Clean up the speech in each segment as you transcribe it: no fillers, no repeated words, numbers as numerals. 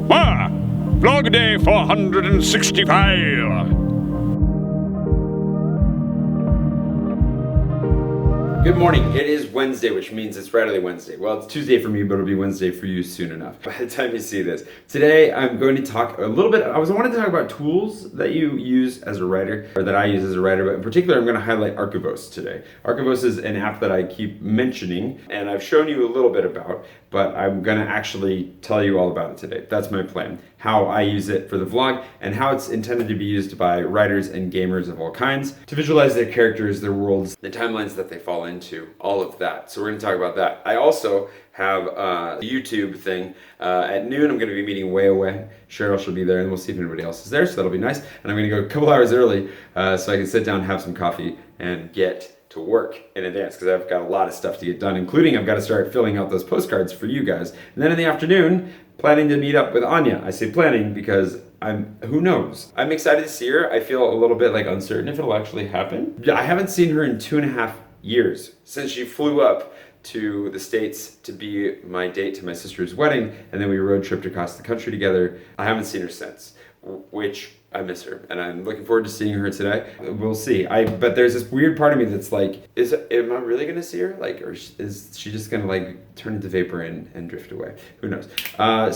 Ah, vlog day 465. Good morning. It is Wednesday, which means it's Friday Wednesday. Well, it's Tuesday for me, but it'll be Wednesday for you soon enough. By the time you see this. Today, I'm going to talk a little bit, I wanted to talk about tools that you use as a writer, or that I use as a writer, but in particular, I'm going to highlight Archivos today. Archivos is an app that I keep mentioning, and I've shown you a little bit about, but I'm going to actually tell you all about it today. That's my plan. How I use it for the vlog, and how it's intended to be used by writers and gamers of all kinds to visualize their characters, their worlds, the timelines that they fall into, all of that. So we're going to talk about that. I also have a YouTube thing. At noon, I'm going to be meeting Way Away. Cheryl should be there, and we'll see if anybody else is there, so that'll be nice. And I'm going to go a couple hours early so I can sit down, have some coffee, and get to work in advance, because I've got a lot of stuff to get done, including I've got to start filling out those postcards for you guys. And then in the afternoon, planning to meet up with Anya. I say planning because who knows? I'm excited to see her. I feel a little bit like uncertain if it'll actually happen. I haven't seen her in 2.5 years since she flew up to the States to be my date to my sister's wedding, and then we road tripped across the country together. I haven't seen her since, which I miss her, and I'm looking forward to seeing her today. We'll see. But there's this weird part of me that's like, am I really gonna see her? Like, or is she just gonna like turn into vapor and drift away? Who knows?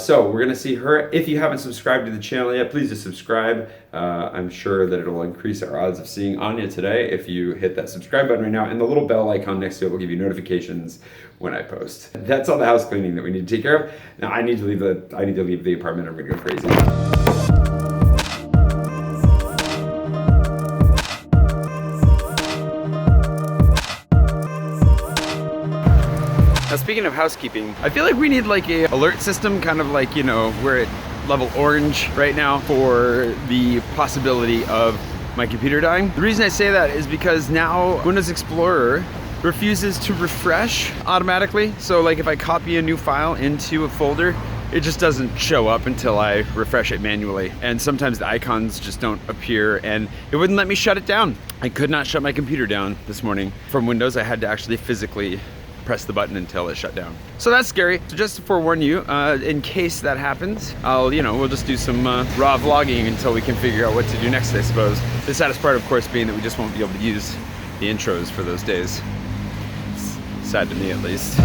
So we're gonna see her. If you haven't subscribed to the channel yet, please just subscribe. I'm sure that it'll increase our odds of seeing Anya today if you hit that subscribe button right now, and the little bell icon next to it will give you notifications when I post. That's all the house cleaning that we need to take care of. Now I need to leave the apartment. I'm gonna go crazy. Now speaking of housekeeping, I feel like we need like a alert system, kind of like, you know, we're at level orange right now for the possibility of my computer dying. The reason I say that is because now Windows Explorer refuses to refresh automatically. So like if I copy a new file into a folder, it just doesn't show up until I refresh it manually. And sometimes the icons just don't appear, and it wouldn't let me shut it down. I could not shut my computer down this morning. From Windows, I had to actually physically press the button until it shut down. So that's scary. So just to forewarn you, in case that happens, we'll just do some raw vlogging until we can figure out what to do next, I suppose. The saddest part, of course, being that we just won't be able to use the intros for those days. It's sad to me, at least.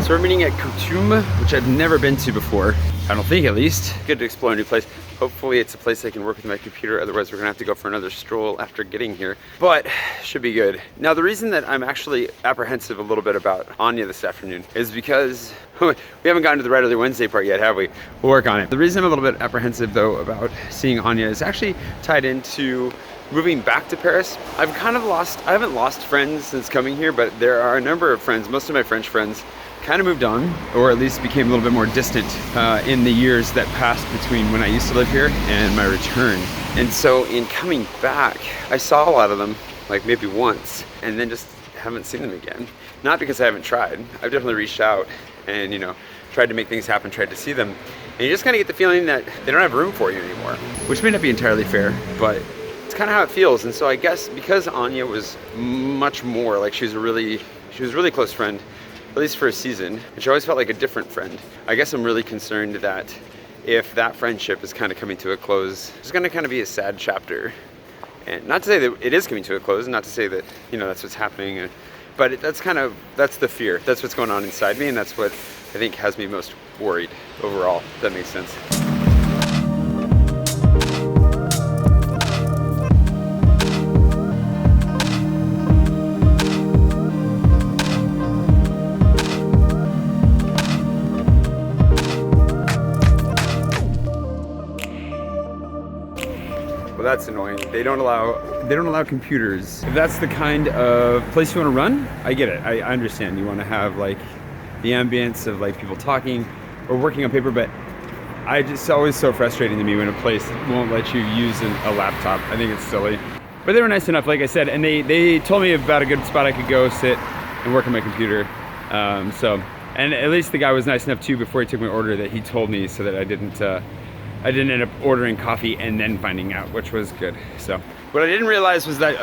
So we're meeting at Khartoum, which I've never been to before. I don't think, at least. Good to explore a new place. Hopefully it's a place I can work with my computer, otherwise we're gonna have to go for another stroll after getting here. But, should be good. Now the reason that I'm actually apprehensive a little bit about Anya this afternoon is because we haven't gotten to the Red Wednesday part yet, have we? We'll work on it. The reason I'm a little bit apprehensive though about seeing Anya is actually tied into moving back to Paris. I haven't lost friends since coming here, but there are a number of friends, most of my French friends, kind of moved on, or at least became a little bit more distant in the years that passed between when I used to live here and my return. And so in coming back, I saw a lot of them, like maybe once, and then just haven't seen them again. Not because I haven't tried. I've definitely reached out and, you know, tried to make things happen, tried to see them. And you just kind of get the feeling that they don't have room for you anymore, which may not be entirely fair, but it's kind of how it feels. And so I guess because Anya was much more, like she was a really close friend, at least for a season, and she always felt like a different friend. I guess I'm really concerned that if that friendship is kind of coming to a close, it's gonna kind of be a sad chapter. And not to say that it is coming to a close, not to say that, you know, that's what's happening, but that's the fear. That's what's going on inside me, and that's what I think has me most worried overall, if that makes sense. That's annoying. They don't allow computers. If that's the kind of place you want to run, I get it. I understand. You want to have like the ambience of like people talking or working on paper, but it's always so frustrating to me when a place won't let you use a laptop. I think it's silly. But they were nice enough, like I said, and they told me about a good spot I could go sit and work on my computer. So And at least the guy was nice enough too before he took my order that he told me so that I didn't end up ordering coffee and then finding out, which was good. So what I didn't realize was that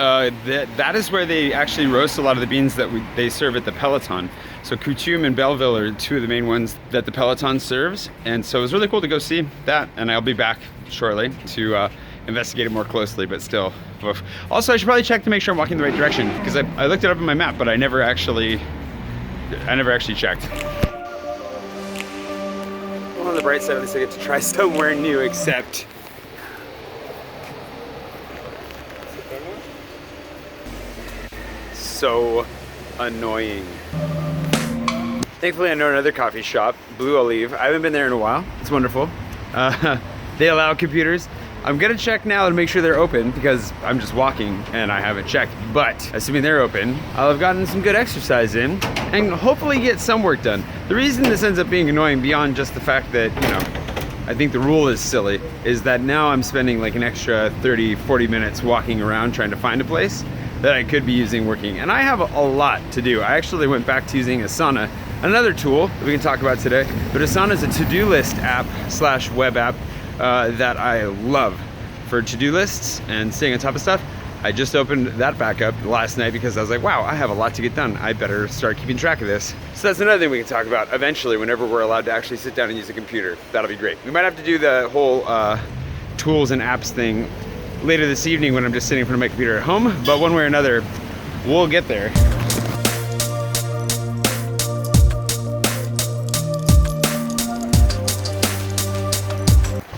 that is where they actually roast a lot of the beans that they serve at the Peloton. So Coutume and Belleville are two of the main ones that the Peloton serves. And so it was really cool to go see that. And I'll be back shortly to investigate it more closely, but still. Oof. Also, I should probably check to make sure I'm walking the right direction, because I looked it up on my map, but I never actually checked. Well, on the bright side, at least I get to try somewhere new, except so annoying. Thankfully, I know another coffee shop, Blue Olive. I haven't been there in a while. It's wonderful. They allow computers. I'm gonna check now to make sure they're open because I'm just walking and I haven't checked. But assuming they're open, I'll have gotten some good exercise in and hopefully get some work done. The reason this ends up being annoying beyond just the fact that, you know, I think the rule is silly, is that now I'm spending like an extra 30, 40 minutes walking around trying to find a place that I could be using working. And I have a lot to do. I actually went back to using Asana, another tool that we can talk about today. But Asana is a to-do list app / web app that I love for to-do lists and staying on top of stuff. I just opened that back up last night because I was like, wow, I have a lot to get done. I better start keeping track of this. So that's another thing we can talk about eventually whenever we're allowed to actually sit down and use a computer. That'll be great. We might have to do the whole tools and apps thing later this evening when I'm just sitting in front of my computer at home, but one way or another, we'll get there.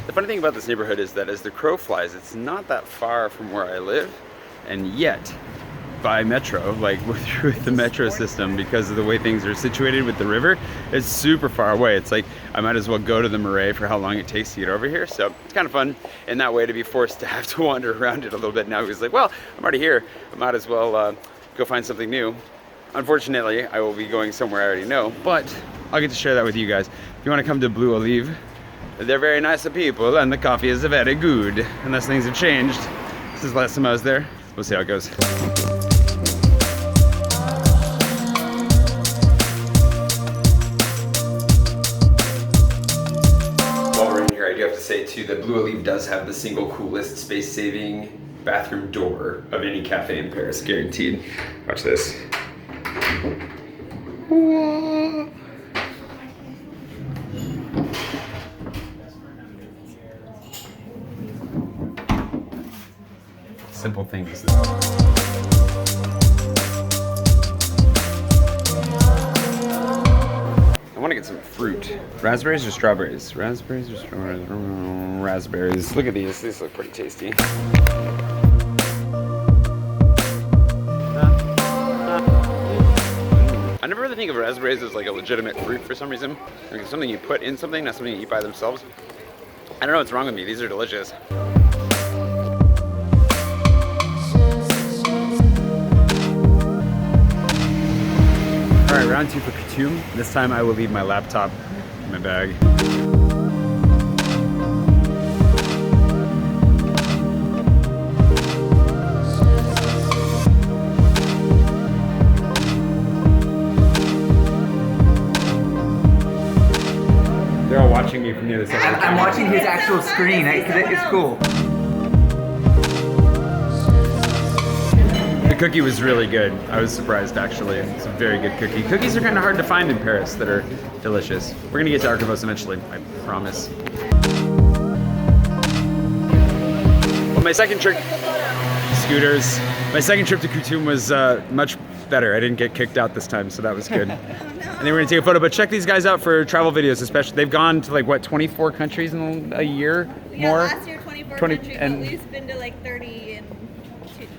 The funny thing about this neighborhood is that as the crow flies, it's not that far from where I live, and yet by metro, like with the metro system, because of the way things are situated with the river, it's super far away. It's like I might as well go to the Marais for how long it takes to get over here. So it's kind of fun in that way to be forced to have to wander around it a little bit now. Because like, well, I'm already here, I might as well go find something new. Unfortunately, I will be going somewhere I already know, but I'll get to share that with you guys. If you want to come to Blue Olive, they're very nice people and the coffee is very good, unless things have changed since the last time I was there. We'll see how it goes. While we're in here, I do have to say too that Blue Olive does have the single coolest space-saving bathroom door of any cafe in Paris, guaranteed. Watch this. Simple things. I want to get some fruit. Raspberries or strawberries? Raspberries or strawberries? Raspberries. Look at these. These look pretty tasty. I never really think of raspberries as like a legitimate fruit for some reason. Like it's something you put in something, not something you eat by themselves. I don't know what's wrong with me. These are delicious. All right, round two for Coutume. This time I will leave my laptop in my bag. They're all watching me from the other side. I'm watching his actual screen. It's cool. The cookie was really good. I was surprised, actually. It's a very good cookie. Cookies are kind of hard to find in Paris that are delicious. We're gonna get to Archivos eventually, I promise. Well, my second trip, scooters. My second trip to Coutume was much better. I didn't get kicked out this time, so that was good. And then we're gonna take a photo, but check these guys out for travel videos, especially. They've gone to like, what, 24 countries in a year? Yeah, more? last year 24 countries, and but we've been to like 30 and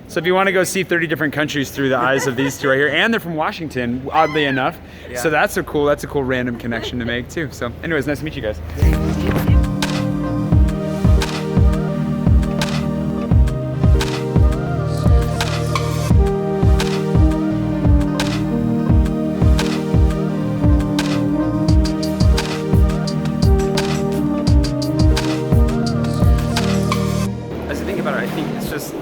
so if you want to go see 30 different countries through the eyes of these two right here, and they're from Washington, oddly enough. Yeah. So that's a cool random connection to make too. So anyways, nice to meet you guys. I think it's just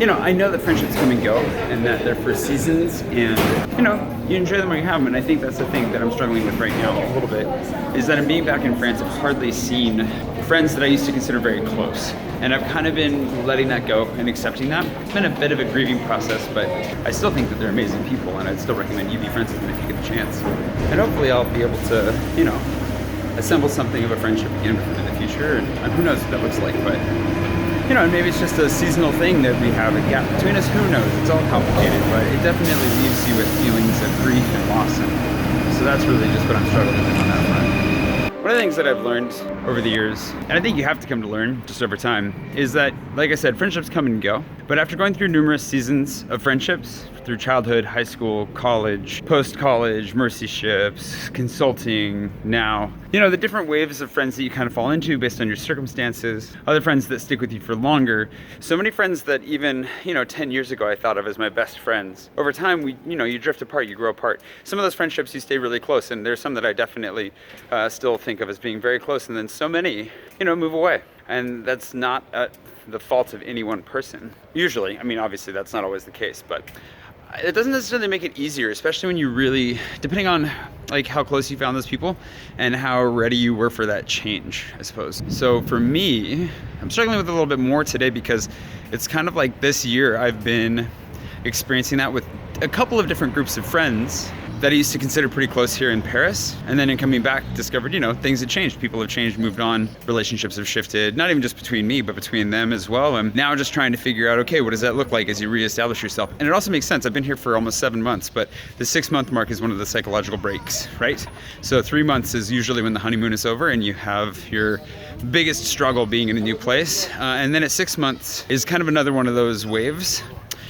I know that friendships come and go and that they're for seasons, and you enjoy them while you have them. And I think that's the thing that I'm struggling with right now a little bit, is that I'm being back in France, I've hardly seen friends that I used to consider very close. And I've kind of been letting that go and accepting that. It's been a bit of a grieving process, but I still think that they're amazing people, and I'd still recommend you be friends with them if you get the chance. And hopefully I'll be able to, you know, assemble something of a friendship again with them in the future, and who knows what that looks like, but you know, maybe it's just a seasonal thing that we have a gap between us, who knows, it's all complicated, but it definitely leaves you with feelings of grief and loss, and so that's really just what I'm struggling with on that front. One of the things that I've learned over the years, and I think you have to come to learn just over time, is that, like I said, friendships come and go. But after going through numerous seasons of friendships, through childhood, high school, college, post-college, mercy ships, consulting, now, you know, the different waves of friends that you kind of fall into based on your circumstances, other friends that stick with you for longer. So many friends that even, you know, 10 years ago I thought of as my best friends. Over time, you drift apart, you grow apart. Some of those friendships you stay really close, and there's some that I definitely still think of as being very close, and then so many, you know, move away. And that's not the fault of any one person. Usually, I mean, obviously that's not always the case, but it doesn't necessarily make it easier, especially when you really, depending on like how close you found those people and how ready you were for that change, I suppose. So for me, I'm struggling with it a little bit more today because it's kind of like this year I've been experiencing that with a couple of different groups of friends that I used to consider pretty close here in Paris. And then in coming back, discovered, you know, things had changed. People have changed, moved on, relationships have shifted, not even just between me, but between them as well. And now just trying to figure out, okay, what does that look like as you reestablish yourself? And it also makes sense. I've been here for almost 7 months, but the 6-month mark is one of the psychological breaks, right? So 3 months is usually when the honeymoon is over and you have your biggest struggle being in a new place. And then at 6 months is kind of another one of those waves.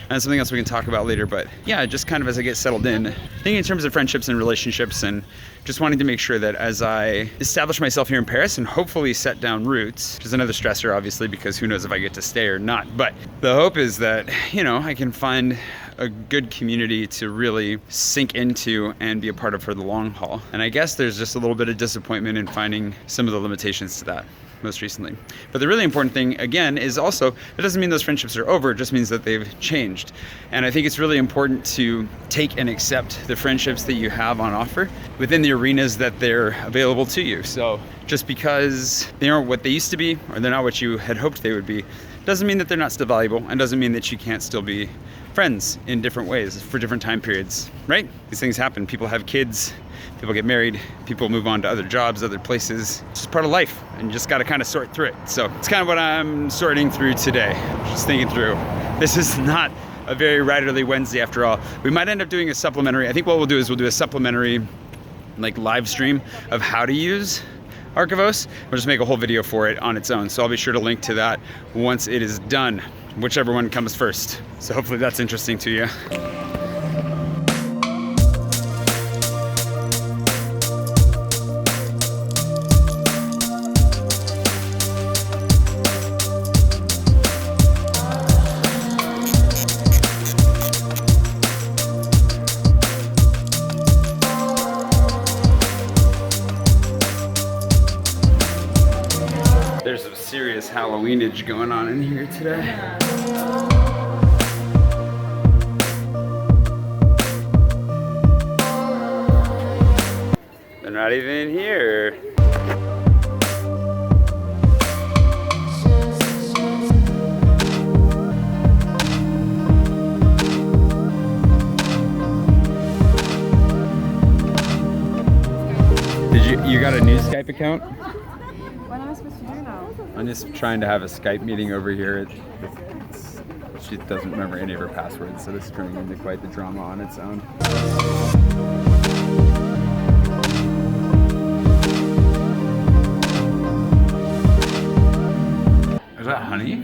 And something else we can talk about later, but yeah, just kind of as I get settled in, thinking in terms of friendships and relationships, and just wanting to make sure that as I establish myself here in Paris and hopefully set down roots, which is another stressor obviously, because who knows if I get to stay or not, but the hope is that, you know, I can find a good community to really sink into and be a part of for the long haul. And I guess there's just a little bit of disappointment in finding some of the limitations to that most recently. But the really important thing, again, is also, it doesn't mean those friendships are over, it just means that they've changed. And I think it's really important to take and accept the friendships that you have on offer within the arenas that they're available to you. So just because they aren't what they used to be, or they're not what you had hoped they would be, doesn't mean that they're not still valuable, and doesn't mean that you can't still be friends in different ways for different time periods, right? These things happen. People have kids, people get married, people move on to other jobs, other places. It's just part of life, and you just got to kind of sort through it. So it's kind of what I'm sorting through today, just thinking through. This is not a very writerly Wednesday after all. We might end up doing a supplementary. I think what we'll do is we'll do a supplementary like live stream of how to use Archivos. We'll just make a whole video for it on its own. So I'll be sure to link to that once it is done, whichever one comes first. So hopefully that's interesting to you. There's some serious Halloweenage going on in here today. They're not even here. You got a new Skype account? What am I supposed to do now? I'm just trying to have a Skype meeting over here. She doesn't remember any of her passwords, so this is turning into quite the drama on its own. Is that honey?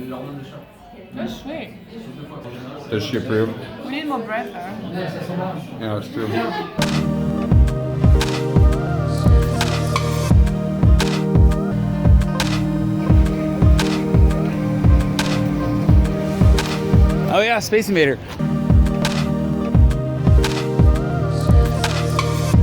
That's sweet. Does she approve? We need more bread though. Yeah, that's true. Oh yeah, Space Invader.